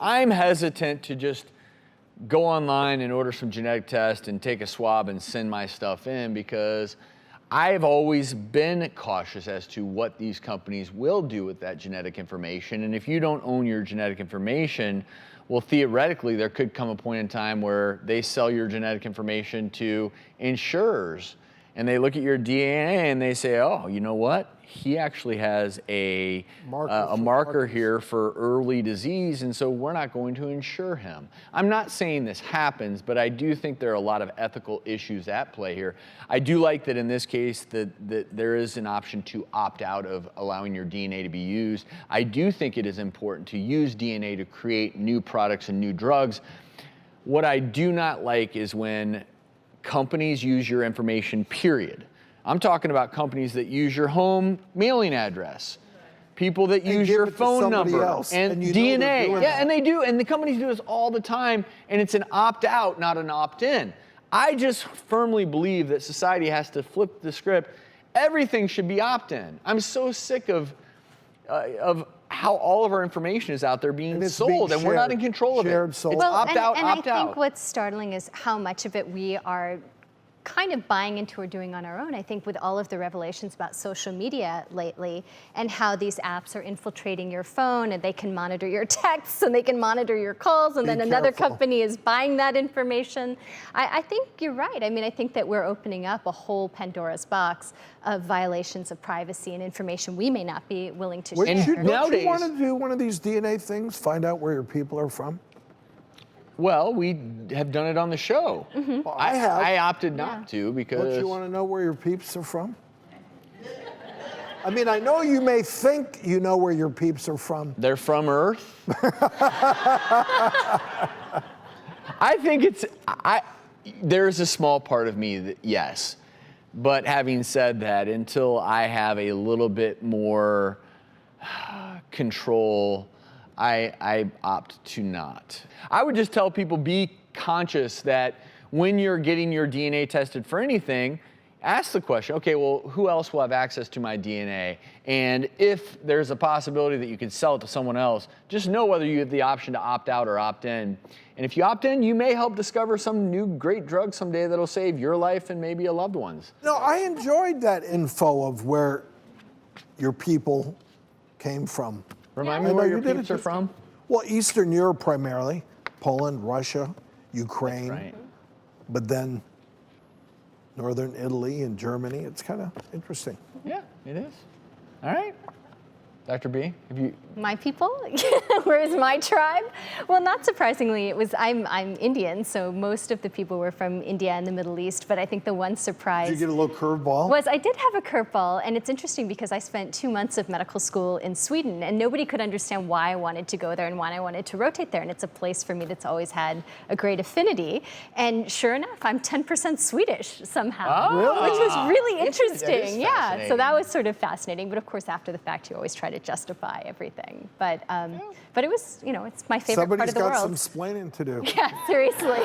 I'm hesitant to just go online and order some genetic test and take a swab and send my stuff in, because I've always been cautious as to what these companies will do with that genetic information. And if you don't own your genetic information, well, theoretically, there could come a point in time where they sell your genetic information to insurers, and they look at your DNA and they say, oh, you know what? He actually has a marker here for early disease, and so we're not going to insure him. I'm not saying this happens, but I do think there are a lot of ethical issues at play here. I do like that in this case that there is an option to opt out of allowing your DNA to be used. I do think it is important to use DNA to create new products and new drugs. What I do not like is when companies use your information, period. I'm talking about companies that use your home mailing address, people that use your phone number and DNA. Yeah, and they do, and the companies do this all the time, and it's an opt-out, not an opt-in. I just firmly believe that society has to flip the script. Everything should be opt-in. I'm so sick of how all of our information is out there being sold, and we're not in control of it. It's opt-out, opt-out. I think what's startling is how much of it we are kind of buying into or doing on our own. I think with all of the revelations about social media lately and how these apps are infiltrating your phone, and they can monitor your texts and they can monitor your calls, and then another company is buying that information. I think you're right. I mean, I think that we're opening up a whole Pandora's box of violations of privacy and information we may not be willing to share. Don't you want to do one of these DNA things, find out where your people are from? Well, we have done it on the show. Mm-hmm. Well, I opted not to, because... Don't you want to know where your peeps are from? I mean, I know you may think you know where your peeps are from. They're from Earth? I think there's a small part of me that, yes. But having said that, until I have a little bit more control, I opt to not. I would just tell people, be conscious that when you're getting your DNA tested for anything, ask the question, okay, well, who else will have access to my DNA? And if there's a possibility that you could sell it to someone else, just know whether you have the option to opt out or opt in. And if you opt in, you may help discover some new great drug someday that'll save your life and maybe a loved one's. No, I enjoyed that info of where your people came from. Remind me where your peeps are from? Well, Eastern Europe primarily, Poland, Russia, Ukraine, right. But then Northern Italy and Germany. It's kind of interesting. Yeah, it is. All right. Dr. B, have you... My people? Where's my tribe? Well, not surprisingly, I'm Indian, so most of the people were from India and the Middle East, but I think the one surprise... Did you get a little curveball? Was I did have a curveball, and it's interesting because I spent 2 months of medical school in Sweden, and nobody could understand why I wanted to go there and why I wanted to rotate there, and it's a place for me that's always had a great affinity, and sure enough, I'm 10% Swedish somehow, which was really interesting. Yeah, so that was sort of fascinating, but of course, after the fact, you always try to justify everything. But it was, it's my favorite part of the world. Somebody's got some splaining to do. Yeah, seriously.